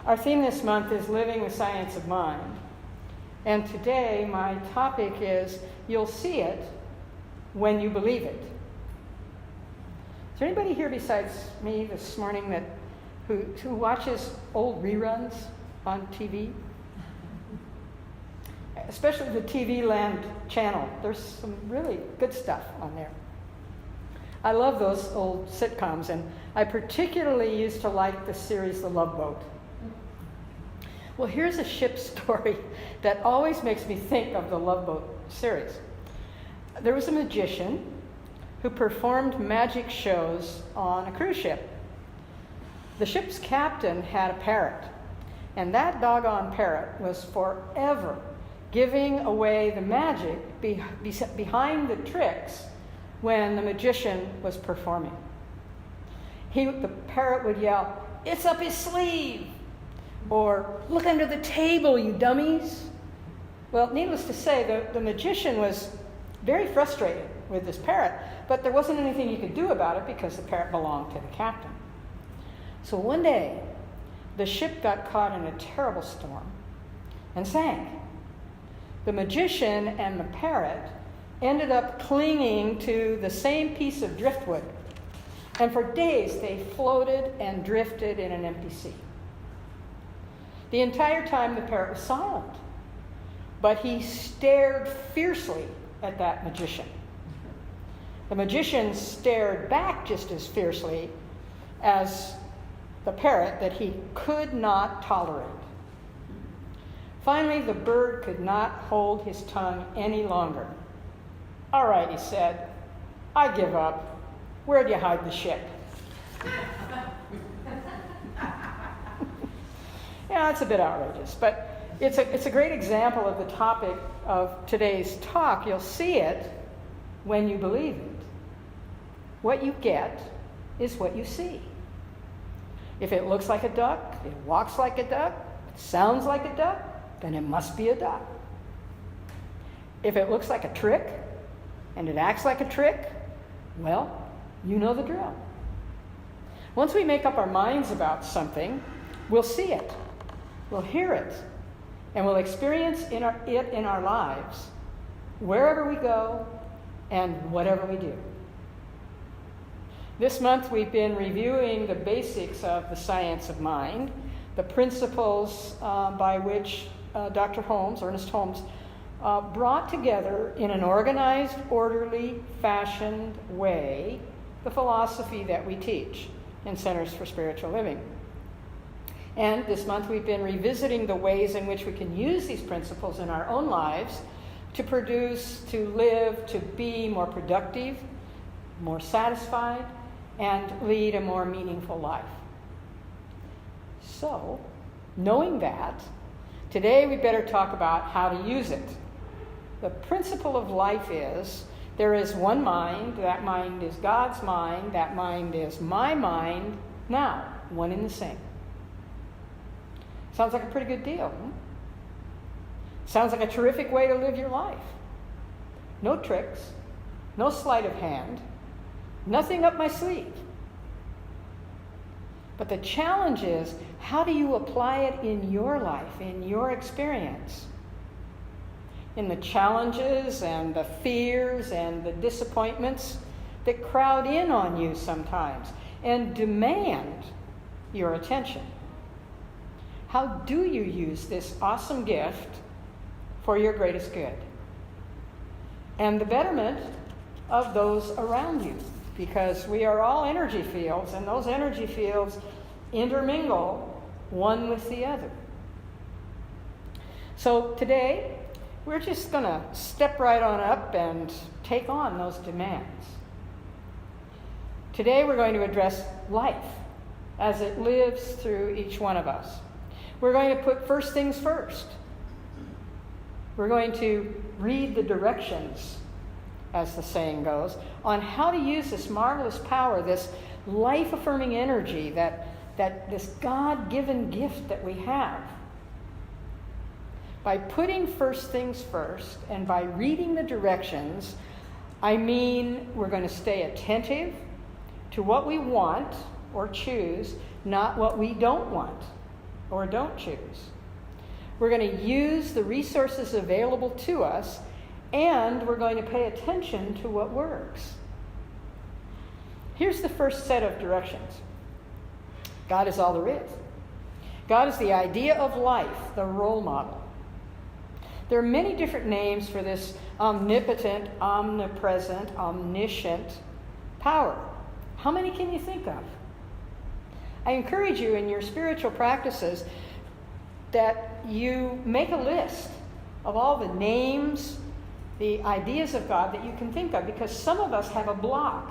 Our theme this month is Living the Science of Mind. And today my topic is, you'll see it when you believe it. Is there anybody here besides me this morning who watches old reruns on TV? Especially the TV Land channel. There's some really good stuff on there. I love those old sitcoms, and I particularly used to like the series The Love Boat. Well, here's a ship story that always makes me think of the Love Boat series. There was a magician who performed magic shows on a cruise ship. The ship's captain had a parrot, and that doggone parrot was forever giving away the magic behind the tricks when the magician was performing. The parrot would yell, "It's up his sleeve!" Or, "Look under the table, you dummies!" Well, needless to say, the magician was very frustrated with this parrot, but there wasn't anything he could do about it because the parrot belonged to the captain. So one day, the ship got caught in a terrible storm and sank. The magician and the parrot ended up clinging to the same piece of driftwood, and for days they floated and drifted in an empty sea. The entire time the parrot was silent, but he stared fiercely at that magician. The magician stared back just as fiercely as the parrot that he could not tolerate. Finally, the bird could not hold his tongue any longer. "All right," he said, "I give up. Where'd you hide the ship?" Yeah, it's a bit outrageous, but it's a great example of the topic of today's talk. You'll see it when you believe it. What you get is what you see. If it looks like a duck, it walks like a duck, it sounds like a duck, then it must be a duck. If it looks like a trick and it acts like a trick, well, you know the drill. Once we make up our minds about something, we'll see it, we'll hear it, and we'll experience it in our lives, wherever we go and whatever we do. This month we've been reviewing the basics of the science of mind, the principles by which Dr. Holmes, Ernest Holmes, brought together in an organized, orderly, fashioned way the philosophy that we teach in Centers for Spiritual Living. And this month we've been revisiting the ways in which we can use these principles in our own lives to produce, to live, to be more productive, more satisfied, and lead a more meaningful life. So, knowing that, today we better talk about how to use it. The principle of life is there is one mind, that mind is God's mind, that mind is my mind, now, one and the same. Sounds like a pretty good deal. Sounds like a terrific way to live your life. No tricks, no sleight of hand, nothing up my sleeve. But the challenge is, how do you apply it in your life, in your experience? In the challenges and the fears and the disappointments that crowd in on you sometimes and demand your attention. How do you use this awesome gift for your greatest good and the betterment of those around you? Because we are all energy fields, and those energy fields intermingle one with the other. So today, we're just going to step right on up and take on those demands. Today, we're going to address life as it lives through each one of us. We're going to put first things first. We're going to read the directions, as the saying goes, on how to use this marvelous power, this life-affirming energy, that this God-given gift that we have. By putting first things first and by reading the directions, I mean we're going to stay attentive to what we want or choose, not what we don't want or don't choose. We're going to use the resources available to us, and we're going to pay attention to what works. Here's the first set of directions. God is all there is. God is the idea of life, the role model. There are many different names for this omnipotent, omnipresent, omniscient power. How many can you think of? I encourage you in your spiritual practices that you make a list of all the names, the ideas of God that you can think of, because some of us have a block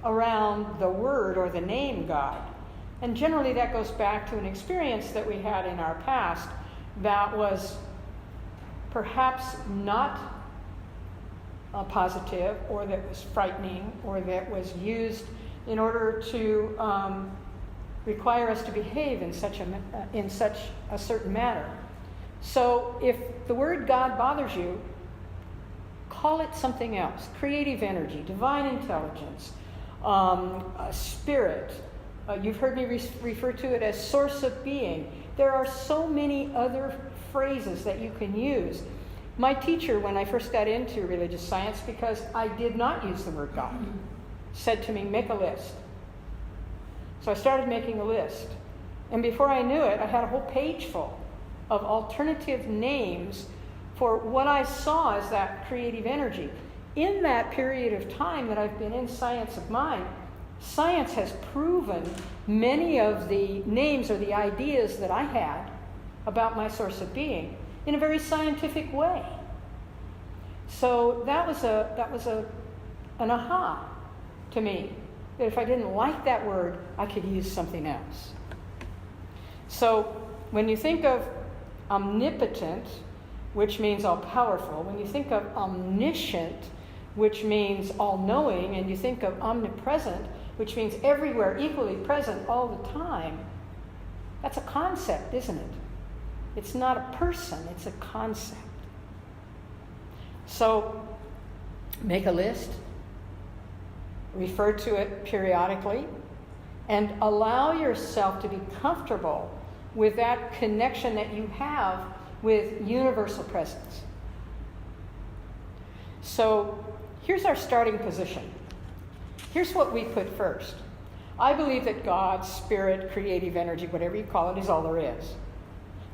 around the word or the name God. And generally that goes back to an experience that we had in our past that was perhaps not positive, or that was frightening, or that was used in order to require us to behave in such a certain manner. So if the word God bothers you, call it something else. Creative energy, divine intelligence, spirit. You've heard me refer to it as source of being. There are so many other phrases that you can use. My teacher, when I first got into religious science, because I did not use the word God, said to me, make a list. So I started making a list. And before I knew it, I had a whole page full of alternative names for what I saw as that creative energy. In that period of time that I've been in science of mind, science has proven many of the names or the ideas that I had about my source of being in a very scientific way. So that was an aha to me, that if I didn't like that word, I could use something else. So when you think of omnipotent, which means all-powerful, when you think of omniscient, which means all-knowing, and you think of omnipresent, which means everywhere, equally present all the time, that's a concept, isn't it? It's not a person, it's a concept. So make a list, refer to it periodically, and allow yourself to be comfortable with that connection that you have with universal presence. So here's our starting position. Here's what we put first. I believe that God, spirit, creative energy, whatever you call it, is all there is.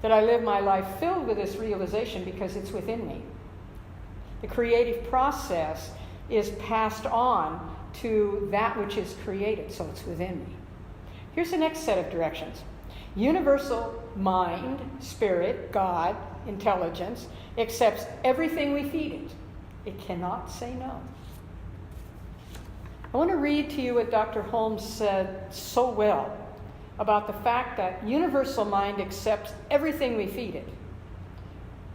That I live my life filled with this realization because it's within me. The creative process is passed on to that which is created, so it's within me. Here's the next set of directions. Universal mind, spirit, God, intelligence, accepts everything we feed it. It cannot say no. I want to read to you what Dr. Holmes said so well about the fact that universal mind accepts everything we feed it.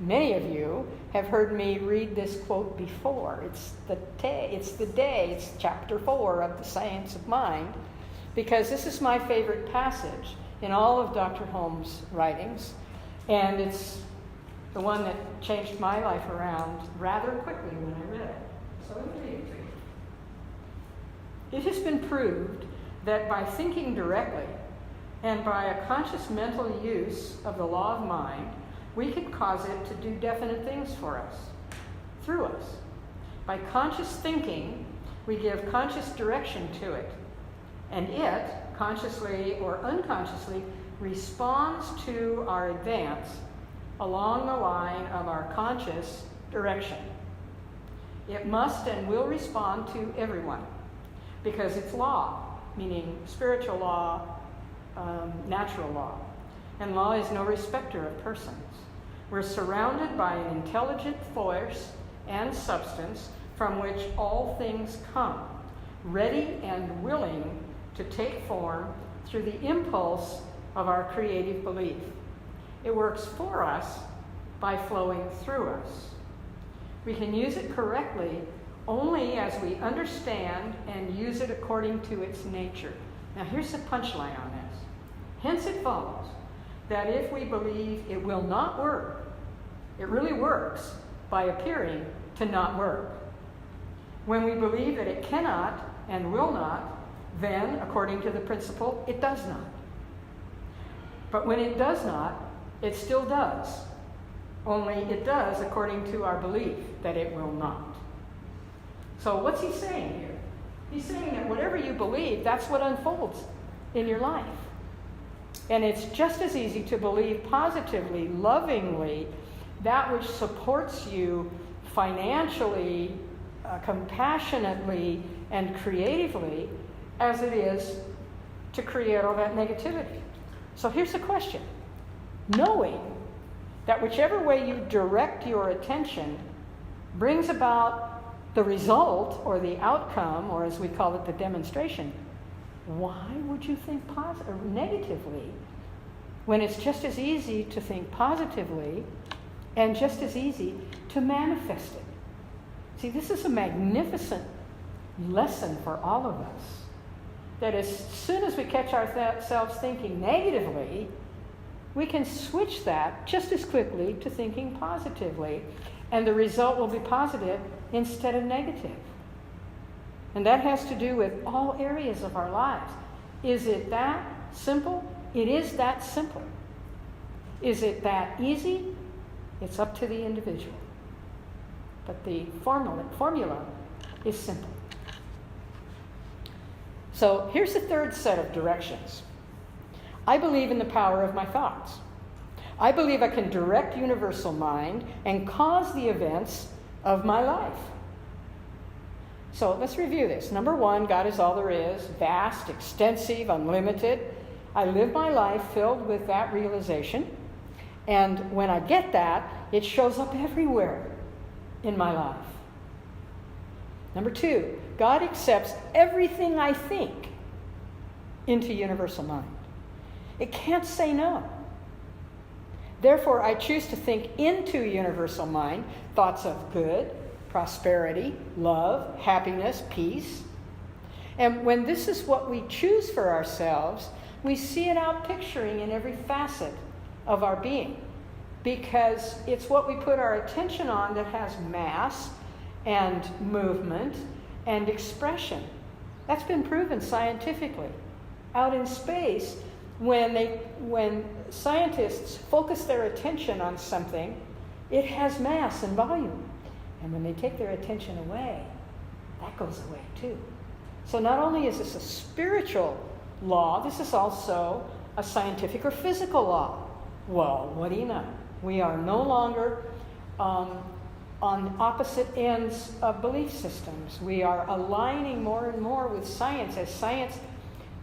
Many of you have heard me read this quote before. It's chapter 4 of the Science of Mind, because this is my favorite passage in all of Dr. Holmes' writings, and it's the one that changed my life around rather quickly when I read it. So let me read it to you. It has been proved that by thinking directly and by a conscious mental use of the law of mind, we can cause it to do definite things for us, through us. By conscious thinking, we give conscious direction to it, and it, consciously or unconsciously, responds to our advance along the line of our conscious direction. It must and will respond to everyone, because it's law, meaning spiritual law, natural law. And law is no respecter of persons. We're surrounded by an intelligent force and substance from which all things come, ready and willing to take form through the impulse of our creative belief. It works for us by flowing through us. We can use it correctly only as we understand and use it according to its nature. Now here's the punchline on this. Hence it follows that if we believe it will not work, it really works by appearing to not work. When we believe that it cannot and will not, then, according to the principle, it does not. But when it does not, it still does. Only it does according to our belief that it will not. So what's he saying here? He's saying that whatever you believe, that's what unfolds in your life. And it's just as easy to believe positively, lovingly, that which supports you financially, compassionately, and creatively, as it is to create all that negativity. So here's the question. Knowing that whichever way you direct your attention brings about the result or the outcome, or as we call it, the demonstration, why would you think negatively when it's just as easy to think positively and just as easy to manifest it? See, this is a magnificent lesson for all of us. That as soon as we catch ourselves thinking negatively, we can switch that just as quickly to thinking positively, and the result will be positive instead of negative. And that has to do with all areas of our lives. Is it that simple? It is that simple. Is it that easy? It's up to the individual. But the formula is simple. So here's the third set of directions. I believe in the power of my thoughts. I believe I can direct universal mind and cause the events of my life. So let's review this. Number one, God is all there is, vast, extensive, unlimited. I live my life filled with that realization. And when I get that, it shows up everywhere in my life. Number two, God accepts everything I think into universal mind. It can't say no. Therefore, I choose to think into universal mind thoughts of good, prosperity, love, happiness, peace. And when this is what we choose for ourselves, we see it out picturing in every facet of our being, because it's what we put our attention on that has mass and movement and expression. That's been proven scientifically. Out in space, when scientists focus their attention on something, it has mass and volume. And when they take their attention away, that goes away too. So not only is this a spiritual law, this is also a scientific or physical law. Well, what do you know? We are no longer on opposite ends of belief systems. We are aligning more and more with science as science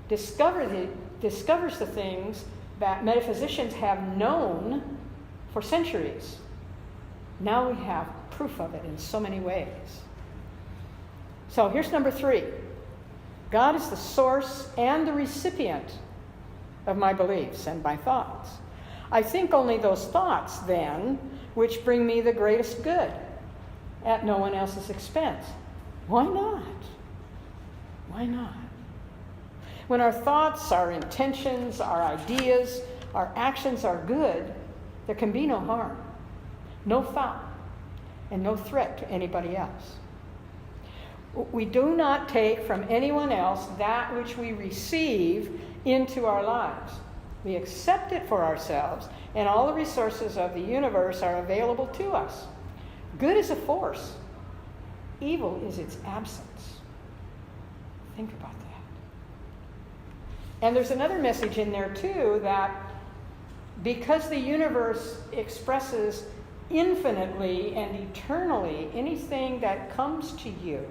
discovers the things that metaphysicians have known for centuries. Now we have proof of it in so many ways. So here's number three. God is the source and the recipient of my beliefs and my thoughts. I think only those thoughts, then, which bring me the greatest good at no one else's expense. Why not? Why not? When our thoughts, our intentions, our ideas, our actions are good, there can be no harm, no foul, and no threat to anybody else. We do not take from anyone else that which we receive into our lives. We accept it for ourselves, and all the resources of the universe are available to us. Good is a force. Evil is its absence. Think about that. And there's another message in there, too, that because the universe expresses infinitely and eternally, anything that comes to you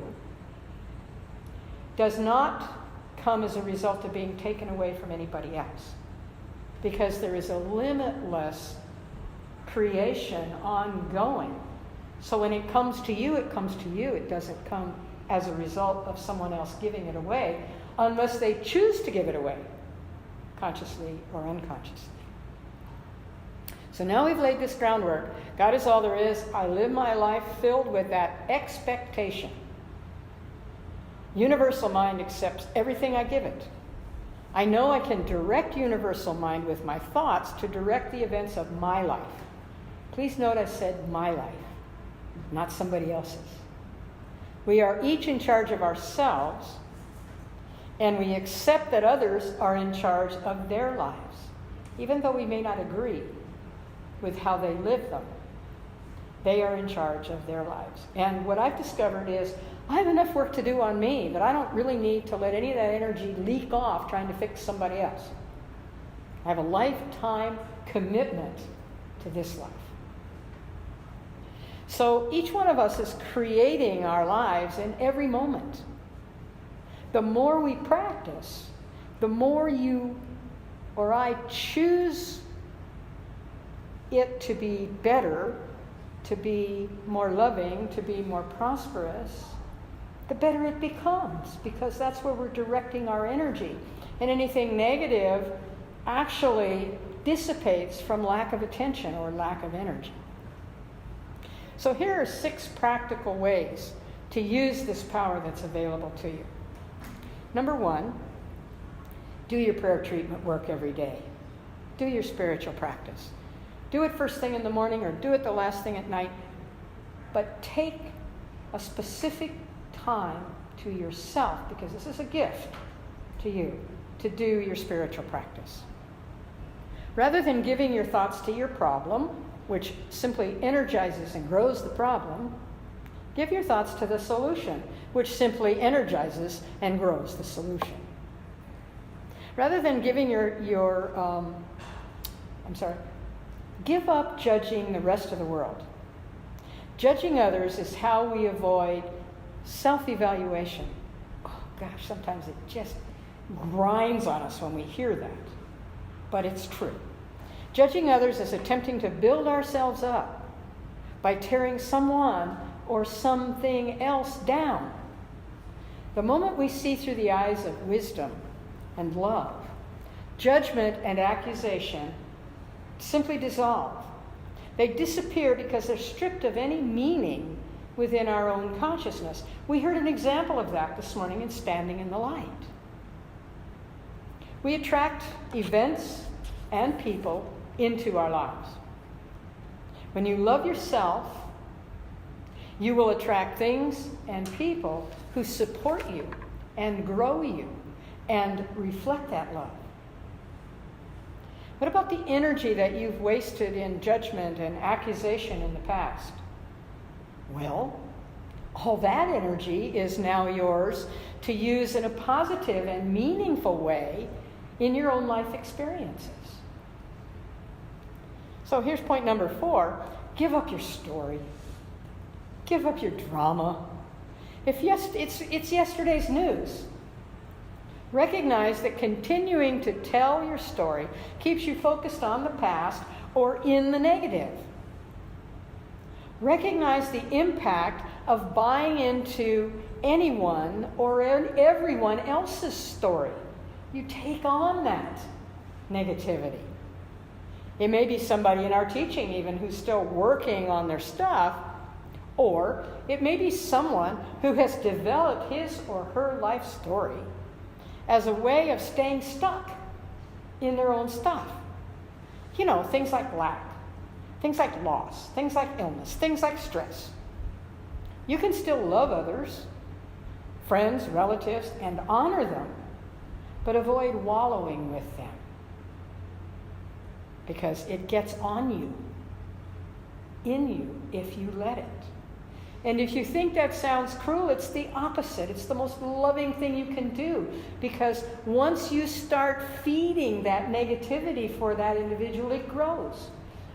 does not come as a result of being taken away from anybody else. Because there is a limitless creation ongoing. So when it comes to you, it comes to you. It doesn't come as a result of someone else giving it away, unless they choose to give it away, consciously or unconsciously. So now we've laid this groundwork. God is all there is. I live my life filled with that expectation. Universal mind accepts everything I give it. I know I can direct universal mind with my thoughts to direct the events of my life. Please note I said my life, not somebody else's. We are each in charge of ourselves, and we accept that others are in charge of their lives. even though we may not agree with how they live them. They are in charge of their lives. And what I've discovered is I have enough work to do on me that I don't really need to let any of that energy leak off trying to fix somebody else. I have a lifetime commitment to this life. So each one of us is creating our lives in every moment. The more we practice, the more you or I choose it to be better, to be more loving, to be more prosperous, the better it becomes, because that's where we're directing our energy. And anything negative actually dissipates from lack of attention or lack of energy. So here are 6 practical ways to use this power that's available to you. Number 1, do your prayer treatment work every day. Do your spiritual practice. Do it first thing in the morning or do it the last thing at night. But take a specific time to yourself, because this is a gift to you, to do your spiritual practice. Rather than giving your thoughts to your problem, which simply energizes and grows the problem, give your thoughts to the solution, which simply energizes and grows the solution. Rather than giving give up judging the rest of the world. Judging others is how we avoid self-evaluation. Oh gosh, sometimes it just grinds on us when we hear that, but it's true. Judging others is attempting to build ourselves up by tearing someone or something else down. The moment we see through the eyes of wisdom and love, judgment and accusation simply dissolve. They disappear because they're stripped of any meaning within our own consciousness. We heard an example of that this morning in Standing in the Light. We attract events and people into our lives. When you love yourself, you will attract things and people who support you and grow you and reflect that love. What about the energy that you've wasted in judgment and accusation in the past? Well, all that energy is now yours to use in a positive and meaningful way in your own life experiences. So here's point number 4. Give up your story. Give up your drama. If it's yesterday's news. Recognize that continuing to tell your story keeps you focused on the past or in the negative. Recognize the impact of buying into anyone or everyone else's story. You take on that negativity. It may be somebody in our teaching even who's still working on their stuff, or it may be someone who has developed his or her life story as a way of staying stuck in their own stuff. You know, things like lack, things like loss, things like illness, things like stress. You can still love others, friends, relatives, and honor them, but avoid wallowing with them, because it gets on you, in you, if you let it. And if you think that sounds cruel, it's the opposite. It's the most loving thing you can do, because once you start feeding that negativity for that individual, it grows.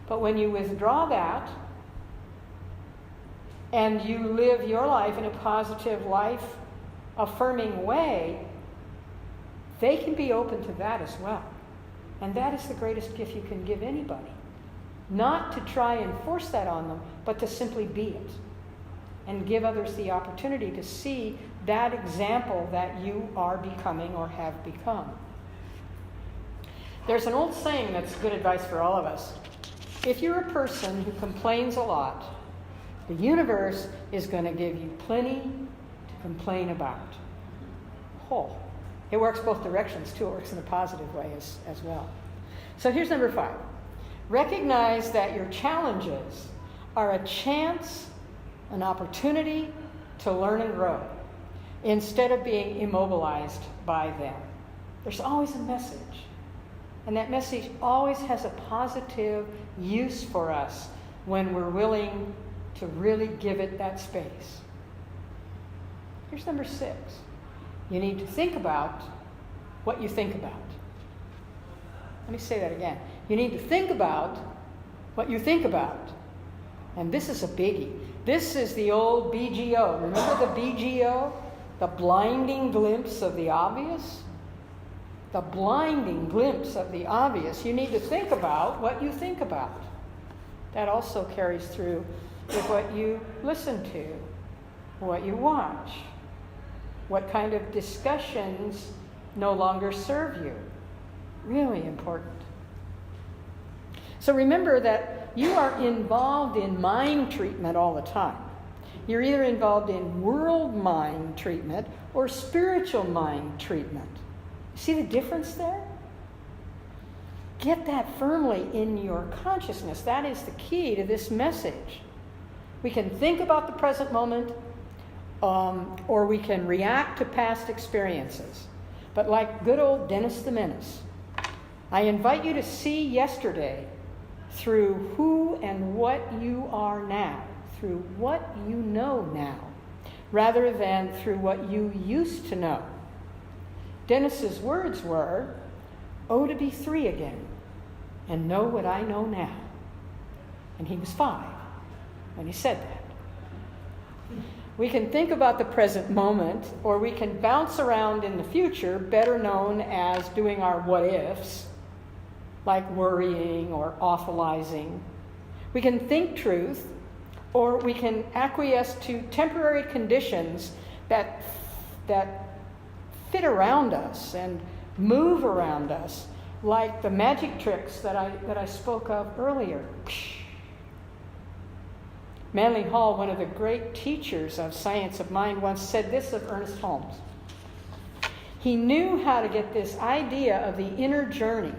But when you withdraw that and you live your life in a positive, life-affirming way, they can be open to that as well. And that is the greatest gift you can give anybody. Not to try and force that on them, but to simply be it. And give others the opportunity to see that example that you are becoming or have become. There's an old saying that's good advice for all of us. If you're a person who complains a lot, the universe is going to give you plenty to complain about. Oh, it works both directions too. It works in a positive way as well. So here's number 5. Recognize that your challenges are a chance, an opportunity to learn and grow, instead of being immobilized by them. There's always a message. And that message always has a positive use for us when we're willing to really give it that space. Here's number 6. You need to think about what you think about. Let me say that again. You need to think about what you think about. And this is a biggie. This is the old BGO. Remember the BGO? The blinding glimpse of the obvious? The blinding glimpse of the obvious. You need to think about what you think about. That also carries through with what you listen to, what you watch, what kind of discussions no longer serve you. Really important. So remember that you are involved in mind treatment all the time. You're either involved in world mind treatment or spiritual mind treatment. See the difference there? Get that firmly in your consciousness. That is the key to this message. We can think about the present moment, or we can react to past experiences. But like good old Dennis the Menace, I invite you to see yesterday through who and what you are now, through what you know now, rather than through what you used to know. Dennis's words were, "Oh, to be 3 again and know what I know now." And he was 5 when he said that. We can think about the present moment, or we can bounce around in the future, better known as doing our what-ifs, like worrying or awfulizing. We can think truth, or we can acquiesce to temporary conditions that fit around us and move around us, like the magic tricks that I spoke of earlier. Manly Hall, one of the great teachers of science of mind, once said this of Ernest Holmes. He knew how to get this idea of the inner journey,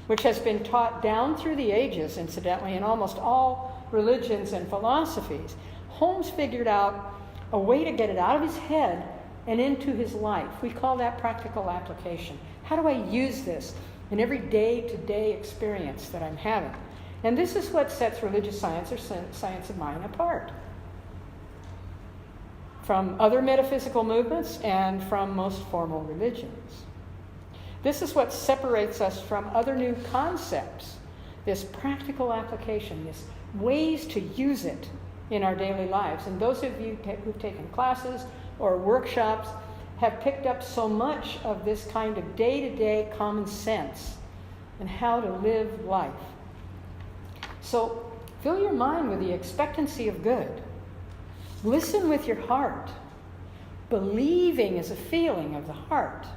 which has been taught down through the ages, incidentally, in almost all religions and philosophies. Holmes figured out a way to get it out of his head and into his life. We call that practical application. How do I use this in every day-to-day experience that I'm having? And this is what sets religious science or science of mind apart from other metaphysical movements and from most formal religions. This is what separates us from other new concepts, this practical application, this ways to use it in our daily lives. And those of you who've taken classes or workshops have picked up so much of this kind of day-to-day common sense and how to live life. So fill your mind with the expectancy of good. Listen with your heart. Believing is a feeling of the heart.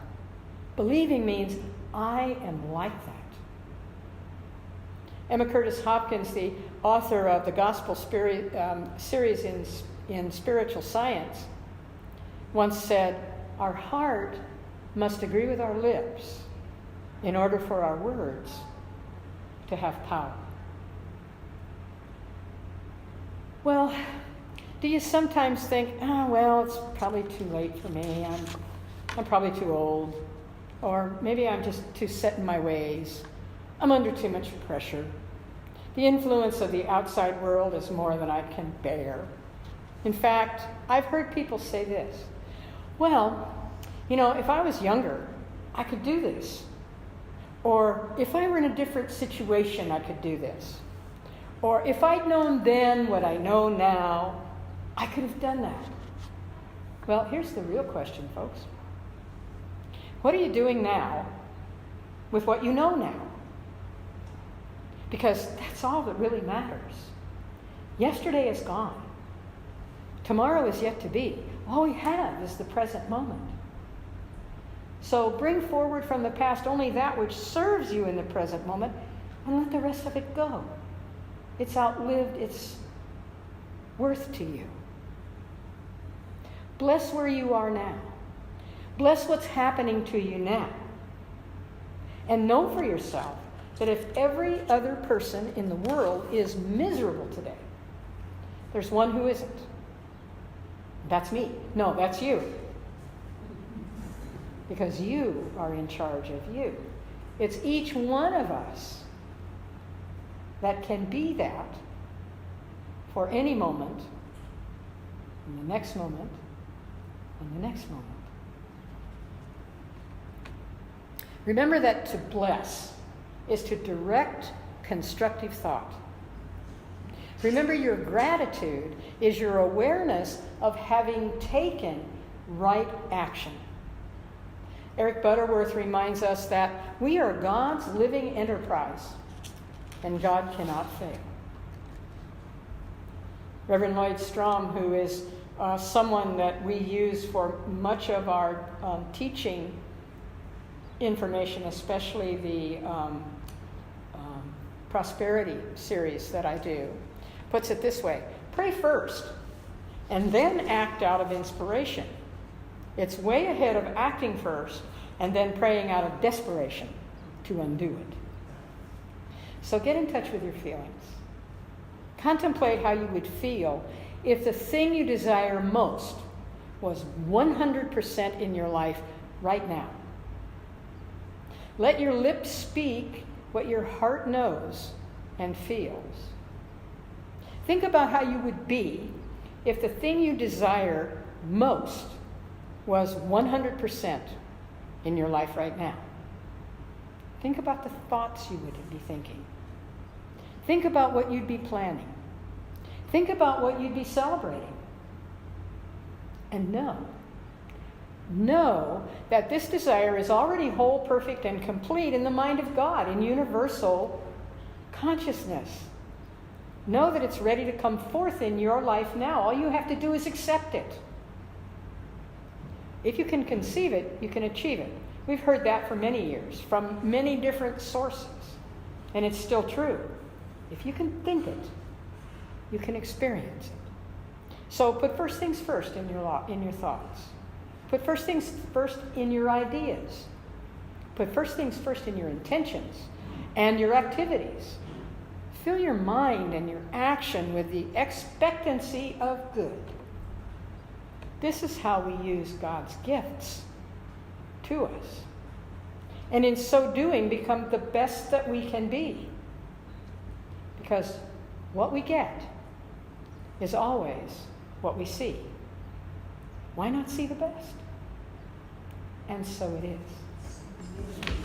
Believing means, I am like that. Emma Curtis Hopkins, the author of the Gospel series in spiritual science, once said, our heart must agree with our lips in order for our words to have power. Well, do you sometimes think, well, it's probably too late for me. I'm probably too old. Or maybe I'm just too set in my ways. I'm under too much pressure. The influence of the outside world is more than I can bear. In fact, I've heard people say this. Well, if I was younger, I could do this. Or if I were in a different situation, I could do this. Or if I'd known then what I know now, I could have done that. Well, here's the real question, folks. What are you doing now with what you know now? Because that's all that really matters. Yesterday is gone. Tomorrow is yet to be. All we have is the present moment. So bring forward from the past only that which serves you in the present moment and let the rest of it go. It's outlived its worth to you. Bless where you are now. Bless what's happening to you now. And know for yourself that if every other person in the world is miserable today, there's one who isn't. That's me. No, that's you. Because you are in charge of you. It's each one of us that can be that for any moment, and the next moment, and the next moment. Remember that to bless is to direct constructive thought. Remember, your gratitude is your awareness of having taken right action. Eric Butterworth reminds us that we are God's living enterprise, and God cannot fail. Reverend Lloyd Strom, who is someone that we use for much of our teaching information, especially the prosperity series that I do, puts it this way: pray first and then act out of inspiration. It's way ahead of acting first and then praying out of desperation to undo it. So get in touch with your feelings. Contemplate how you would feel if the thing you desire most was 100% in your life right now. Let your lips speak what your heart knows and feels. Think about how you would be if the thing you desire most was 100% in your life right now. Think about the thoughts you would be thinking. Think about what you'd be planning. Think about what you'd be celebrating. And know that this desire is already whole, perfect, and complete in the mind of God, in universal consciousness. Know that it's ready to come forth in your life now. All you have to do is accept it. If you can conceive it, you can achieve it. We've heard that for many years from many different sources, and it's still true. If you can think it, you can experience it. So put first things first in your thoughts. Put first things first in your ideas. Put first things first in your intentions and your activities. Fill your mind and your action with the expectancy of good. This is how we use God's gifts to us. And in so doing, become the best that we can be. Because what we get is always what we see. Why not see the best? And so it is.